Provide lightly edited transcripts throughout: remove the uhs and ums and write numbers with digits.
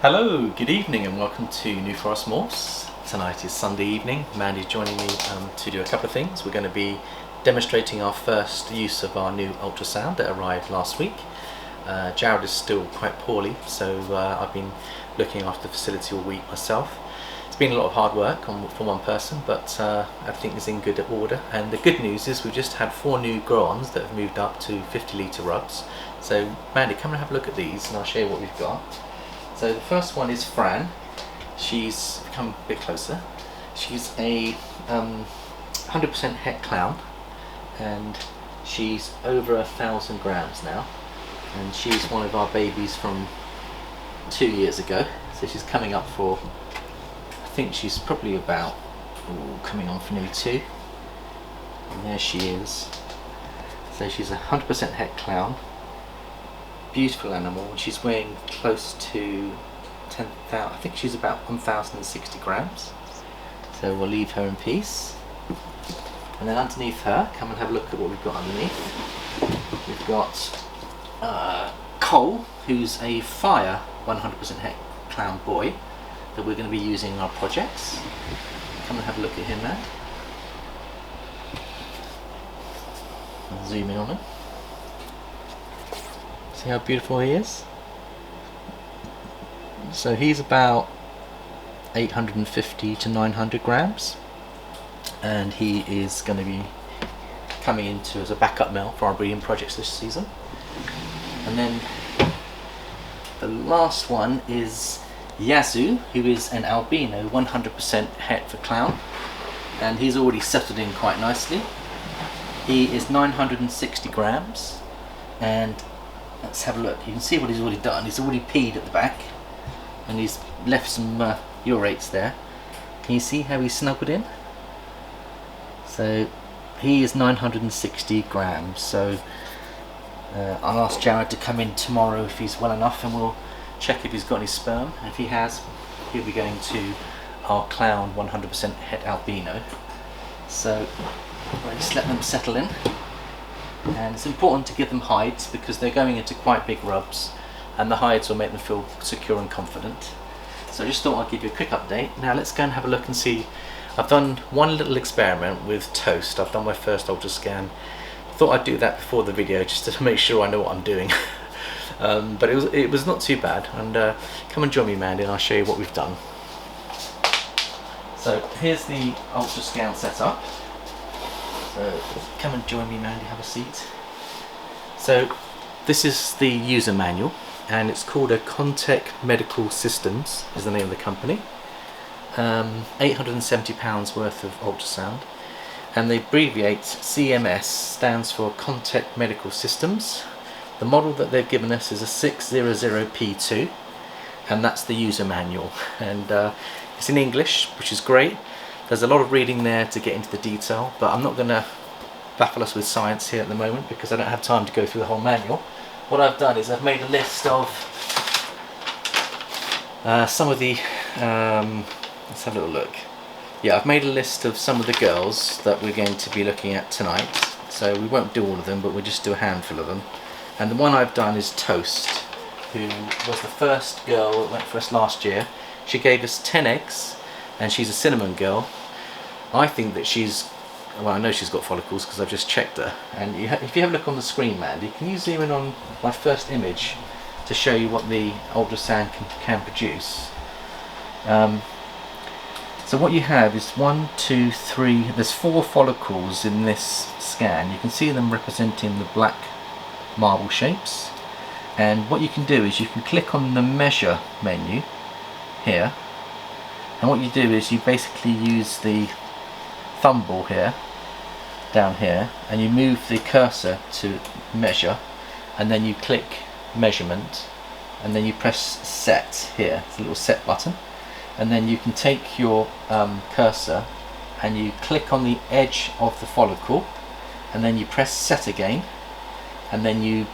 Hello, good evening and welcome to New Forest Morphs. Tonight is Sunday evening. Mandy's joining me to do a couple of things. We're going to be demonstrating our first use of our new ultrasound that arrived last week. Jared is still quite poorly, so I've been looking after the facility all week myself. It's been a lot of hard work for one person, but everything is in good order. And the good news is we've just had 4 new grow-ons that have moved up to 50-litre rugs. So Mandy, come and have a look at these and I'll show you what we've got. So the first one is Fran. She's come a bit closer. She's a 100% het clown, and she's over 1,000 grams now. And she's one of our babies from 2 years ago. So she's coming up for, I think she's probably about coming on for nearly 2. And there she is. So she's a 100% het clown. Beautiful animal, and she's weighing close to 10,000. I think she's about 1,060 grams. So we'll leave her in peace. And then underneath her, come and have a look at what we've got underneath. We've got Cole, who's a fire 100% het clown boy that we're going to be using in our projects. Come and have a look at him now. I'll zoom in on him. See how beautiful he is? So he's about 850 to 900 grams, and he is going to be coming into as a backup male for our breeding projects this season. And then the last one is Yazoo, who is an albino 100% het for clown, and he's already settled in quite nicely. He is 960 grams, and let's have a look. You can see what he's already done. He's already peed at the back and he's left some urates there. Can you see how he's snuggled in? So he is 960 grams. So I'll ask Jared to come in tomorrow if he's well enough, and we'll check if he's got any sperm. If he has, he'll be going to our clown 100% het albino. So we'll just let them settle in. And it's important to give them hides because they're going into quite big rubs, and the hides will make them feel secure and confident. So I just thought I'd give you a quick update. Now let's go and have a look and see. I've done one little experiment with Toast. I've done my first ultrascan. Thought I'd do that before the video just to make sure I know what I'm doing. But it was not too bad. And come and join me, Mandy, and I'll show you what we've done. So here's the ultrascan setup. So come and join me, Mandy, have a seat. So this is the user manual, and it's called a Contec Medical Systems is the name of the company. £870 worth of ultrasound, and they abbreviate CMS, stands for Contec Medical Systems. The model that they've given us is a 600P2, and that's the user manual, and it's in English, which is great. There's a lot of reading there to get into the detail, but I'm not going to baffle us with science here at the moment because I don't have time to go through the whole manual. What I've done is I've made a list of some of the, let's have a little look. Yeah, I've made a list of some of the girls that we're going to be looking at tonight. So we won't do all of them, but we'll just do a handful of them. And the one I've done is Toast, who was the first girl that went for us last year. She gave us 10 eggs, and she's a cinnamon girl. I think that she's, well, I know she's got follicles because I've just checked her. And if you have a look on the screen, Mandy, can you zoom in on my first image to show you what the ultrasound can produce? So what you have is 1, 2, 3, there's 4 follicles in this scan. You can see them representing the black marble shapes. And what you can do is you can click on the measure menu here. And what you do is you basically use the thumb ball here, down here, and you move the cursor to measure, and then you click measurement, and then you press set here. It's a little set button, and then you can take your cursor and you click on the edge of the follicle, and then you press set again, and then you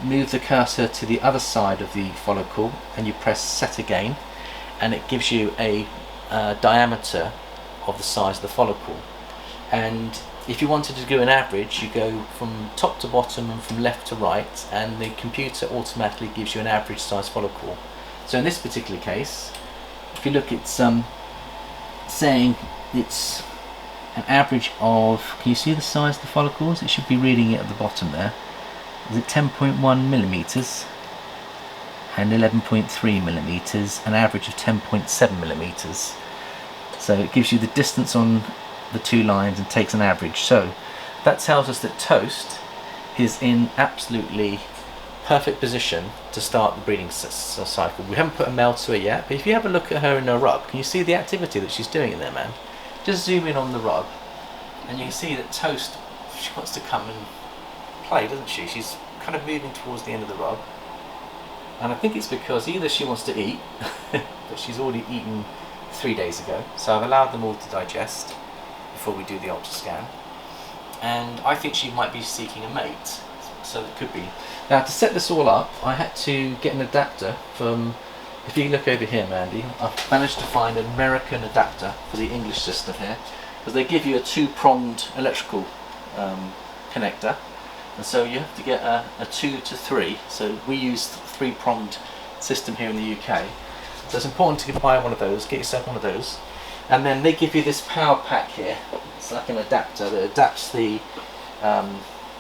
move the cursor to the other side of the follicle and you press set again, and it gives you a diameter of the size of the follicle. And if you wanted to do an average, you go from top to bottom and from left to right, and the computer automatically gives you an average size follicle. So in this particular case, if you look, it's saying it's an average of, can you see the size of the follicles? It should be reading it at the bottom there. Is it 10.1 millimeters and 11.3 millimeters, an average of 10.7 millimeters. So it gives you the distance on the two lines and takes an average. So that tells us that Toast is in absolutely perfect position to start the breeding cycle. We haven't put a male to her yet, but if you have a look at her in her rub, can you see the activity that she's doing in there, man? Just zoom in on the rub and you can see that Toast, she wants to come and play, doesn't she? She's kind of moving towards the end of the rub, and I think it's because either she wants to eat but she's already eaten 3 days ago, so I've allowed them all to digest before we do the ultrascan, and I think she might be seeking a mate, so it could be. Now, to set this all up, I had to get an adapter from, if you look over here, Mandy, I've managed to find an American adapter for the English system here, because they give you a 2-pronged electrical connector, and so you have to get a 2 to 3, so we use 3-pronged system here in the UK. So it's important to buy one of those, get yourself one of those, and then they give you this power pack here. It's like an adapter that adapts the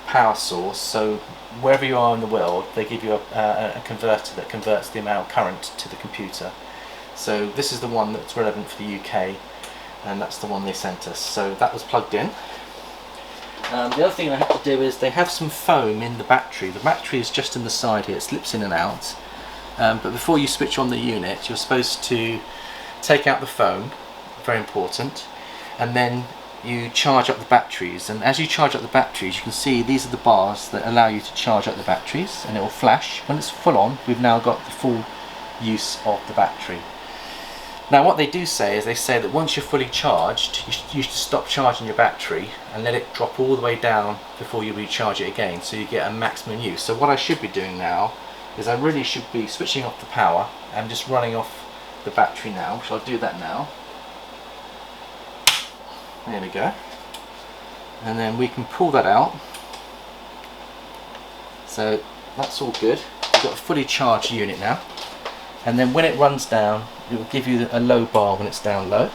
power source, so wherever you are in the world they give you a converter that converts the amount of current to the computer. So this is the one that's relevant for the UK, and that's the one they sent us, so that was plugged in. The other thing I have to do is they have some foam in the battery. The battery is just in the side here, it slips in and out, but before you switch on the unit you're supposed to take out the foam, very important, and then you charge up the batteries, and as you charge up the batteries you can see these are the bars that allow you to charge up the batteries, and it will flash when it's full on. We've now got the full use of the battery. Now what they do say is they say that once you're fully charged you should stop charging your battery and let it drop all the way down before you recharge it again, so you get a maximum use. So what I should be doing now is I really should be switching off the power and just running off the battery now, so I'll do that now. There we go, and then we can pull that out, so that's all good. We've got a fully charged unit now, and then when it runs down it will give you a low bar when it's down low.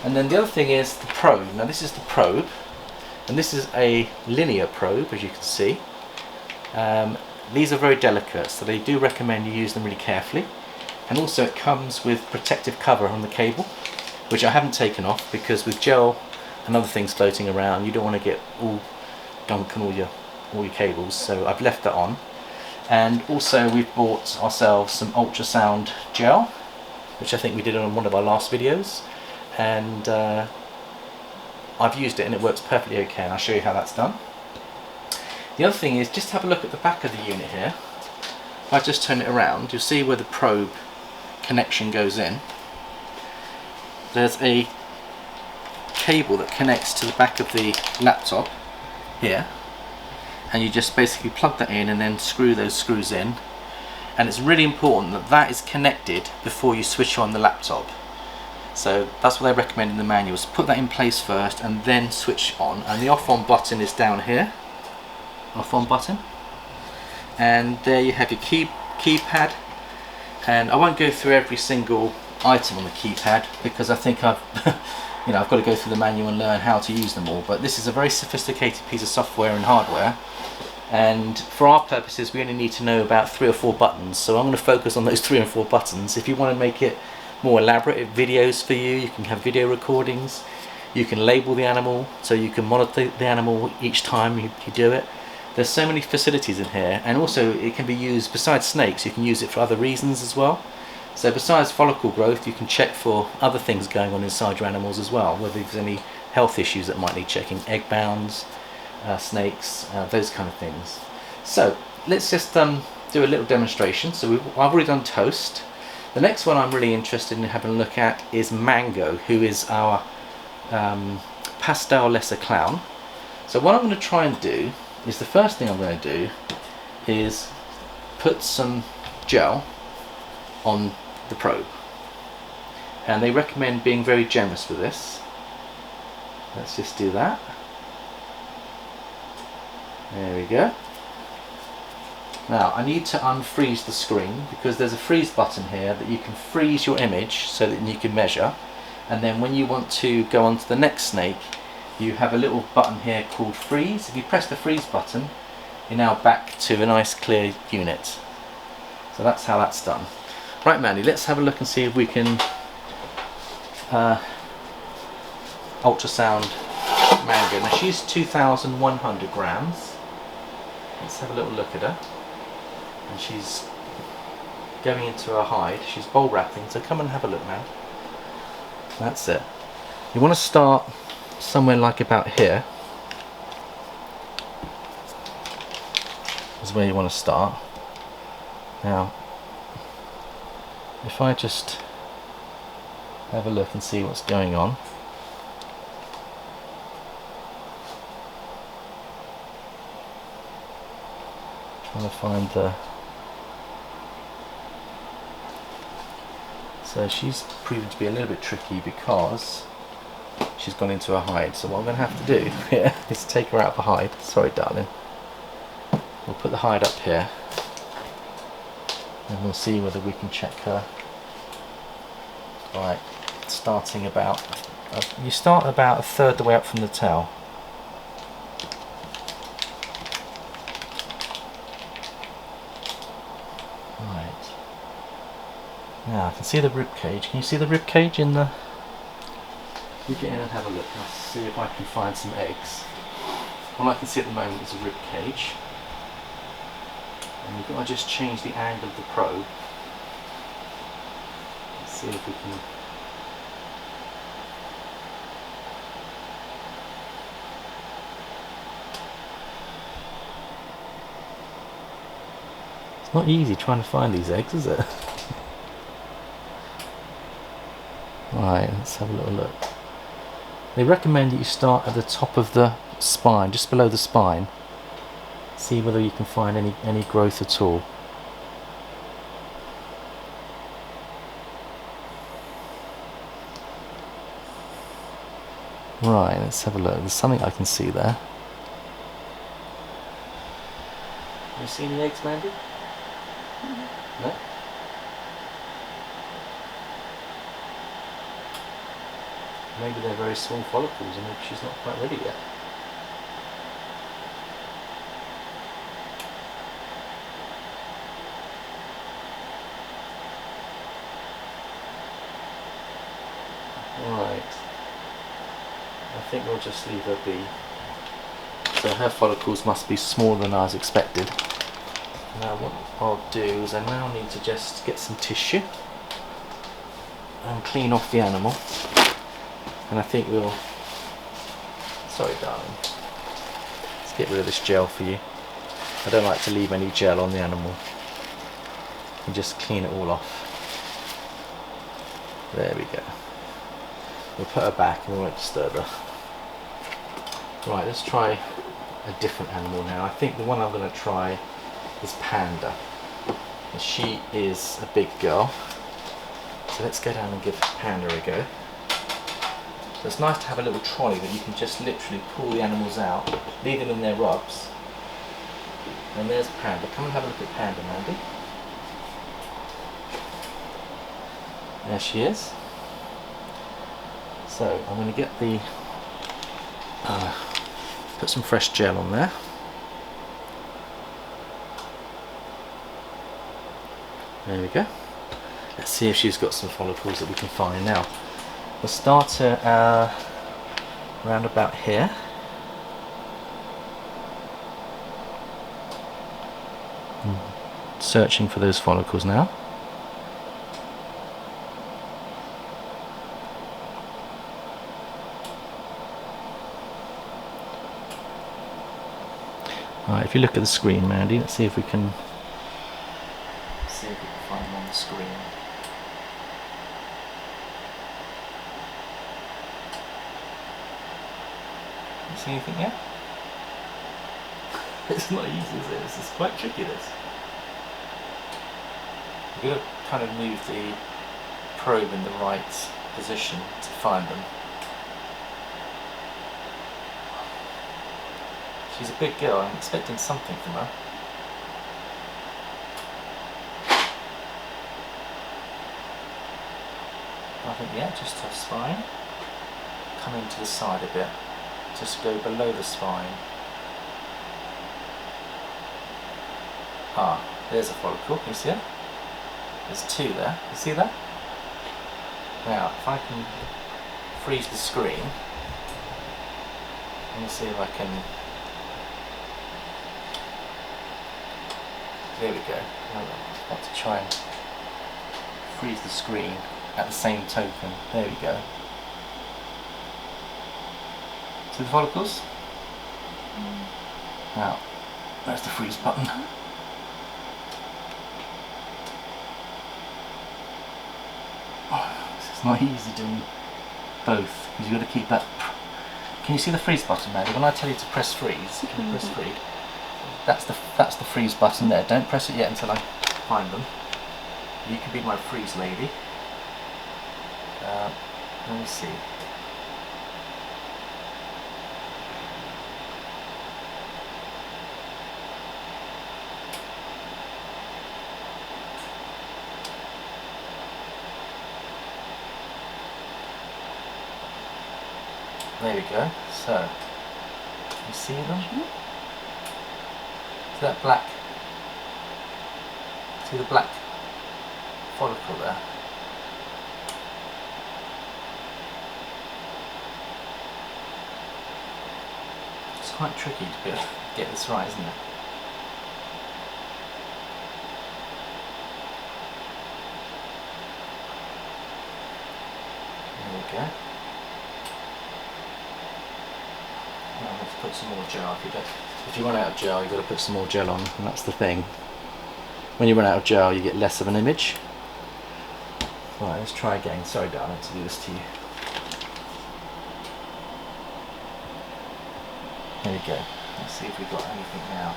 And then the other thing is the probe. Now this is the probe, and this is a linear probe, as you can see. These are very delicate, so they do recommend you use them really carefully, and also it comes with protective cover on the cable, which I haven't taken off because with gel and other things floating around you don't want to get all gunk on all your cables, so I've left that on. And also we've bought ourselves some ultrasound gel, which I think we did on one of our last videos, and I've used it and it works perfectly okay, and I'll show you how that's done. The other thing is, just have a look at the back of the unit here. If I just turn it around you'll see where the probe connection goes in. There's a cable that connects to the back of the laptop here, and you just basically plug that in and then screw those screws in, and it's really important that that is connected before you switch on the laptop. So that's what they recommend in the manuals. Put that in place first and then switch on, and the off on button is down here, off on button, and there you have your keypad. And I won't go through every single item on the keypad because I think I've I've got to go through the manual and learn how to use them all, but this is a very sophisticated piece of software and hardware, and for our purposes we only need to know about 3 or 4 buttons, so I'm going to focus on those 3 or 4 buttons. If you want to make it more elaborate videos for you, you can have video recordings, you can label the animal, so you can monitor the animal each time you do it. There's so many facilities in here, and also it can be used, besides snakes, you can use it for other reasons as well. So besides follicle growth, you can check for other things going on inside your animals as well, whether there's any health issues that might need checking, egg bounds, snakes, those kind of things. So let's just do a little demonstration. So I've already done Toast. The next one I'm really interested in having a look at is Mango, who is our pastel lesser clown. So what I'm going to try and do is, the first thing I'm going to do is put some gel on the probe, and they recommend being very generous with this. Let's just do that. There we go. Now I need to unfreeze the screen because there's a freeze button here that you can freeze your image so that you can measure, and then when you want to go on to the next snake you have a little button here called freeze. If you press the freeze button you're now back to a nice clear unit. So that's how that's done. Right Mandy, let's have a look and see if we can ultrasound Mango. Now she's 2,100 grams. Let's have a little look at her. And she's going into her hide. She's bowl wrapping, so come and have a look now. That's it. You want to start somewhere like about here. Is where you want to start. Now, if I just have a look and see what's going on. Trying to find the... So she's proven to be a little bit tricky because she's gone into her hide. So what I'm going to have to do here is take her out of the hide. Sorry darling. We'll put the hide up here and we'll see whether we can check her. Right, starting about... you start about a third the way up from the tail. Now I can see the rib cage. Can you see the rib cage in the... You get in and have a look. I'll see if I can find some eggs. All I can see at the moment is a rib cage. And you've got to just change the angle of the probe. Let's see if we can... It's not easy trying to find these eggs, is it? Right, let's have a little look. They recommend that you start at the top of the spine, just below the spine. See whether you can find any growth at all. Right, let's have a look. There's something I can see there. Have you seen any eggs, Mandy? Mm-hmm. No? Maybe they're very small follicles and maybe she's not quite ready yet. Right. I think we'll just leave her be. So her follicles must be smaller than I was expected. Now what I'll do is I now need to just get some tissue and clean off the animal. And I think we'll... Sorry darling. Let's get rid of this gel for you. I don't like to leave any gel on the animal. And just clean it all off. There we go. We'll put her back and we won't disturb her. Right, let's try a different animal now. I think the one I'm going to try is Panda. And she is a big girl. So let's go down and give Panda a go. So it's nice to have a little trolley that you can just literally pull the animals out, leave them in their rubs. And there's Panda. Come and have a look at Panda, Mandy. There she is. So I'm going to get the... put some fresh gel on there. There we go. Let's see if she's got some follicles that we can find now. We'll start her around about here. Searching for those follicles now. Alright, if you look at the screen, Mandy, let's see if we can find them on the screen. See anything yet? It's not easy, is it? This is quite tricky, this. You've got to kind of move the probe in the right position to find them. She's a big girl, I'm expecting something from her. I think, yeah, just to the spine. Come into the side a bit. Just go below the spine. Ah, there's a follicle, can you see it? There's two there, you see that? Now, if I can freeze the screen, let me see if I can, there we go. I want to try and freeze the screen at the same token, there we go. See the follicles? Now, there's the freeze button. It's not easy doing both because you've got to keep that. Can you see the freeze button, Maddie? When I tell you to press freeze, can you press freeze? That's the freeze button there. Don't press it yet until I find them. You can be my freeze lady. Let me see. There we go. So, you see them? See that black? See the black follicle there? It's quite tricky to get this right, isn't it? There we go. Now let's put some more gel. If you run out of gel, you've got to put some more gel on, and that's the thing. When you run out of gel, you get less of an image. Right, let's try again. Sorry, darling, to do this to you. There we go. Let's see if we've got anything now.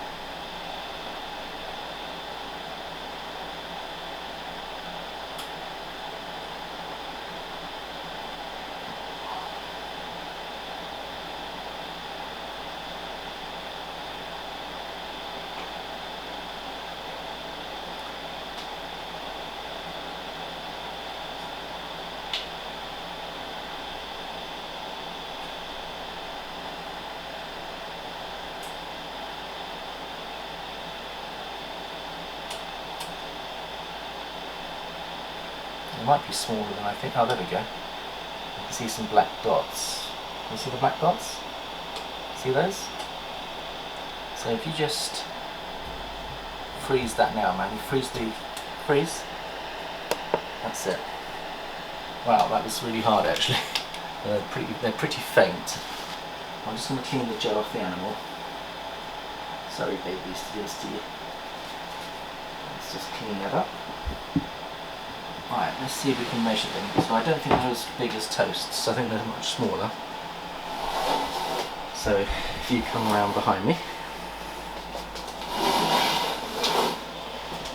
It might be smaller than I think. Oh, there we go. You can see some black dots. You see the black dots? See those? So if you just freeze that now, man. You freeze. That's it. Wow, that was really hard actually. They're pretty faint. I'm just going to clean the gel off the animal. Sorry, babies, to do this to you. Let's just clean that up. Right, let's see if we can measure them. So I don't think they're as big as toasts. I think they're much smaller. So if you come around behind me,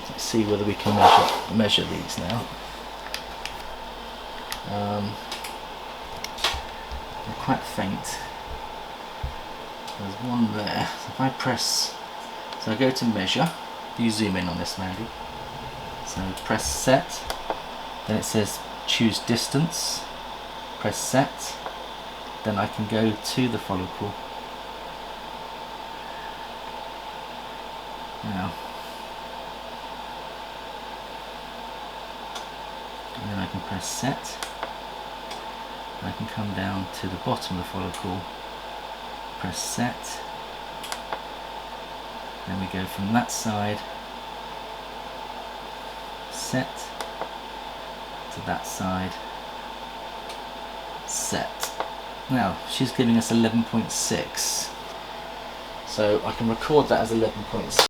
let's see whether we can measure these now. They're quite faint. There's one there. So if I press, so I go to measure. You zoom in on this, Mandy. So press set. Then it says choose distance. Press set. Then I can go to the follicle. Now. And then I can press set. I can come down to the bottom of the follicle. Press set. Then we go from that side. Set. To that side, set. Now she's giving us 11.6, so I can record that as 11.6.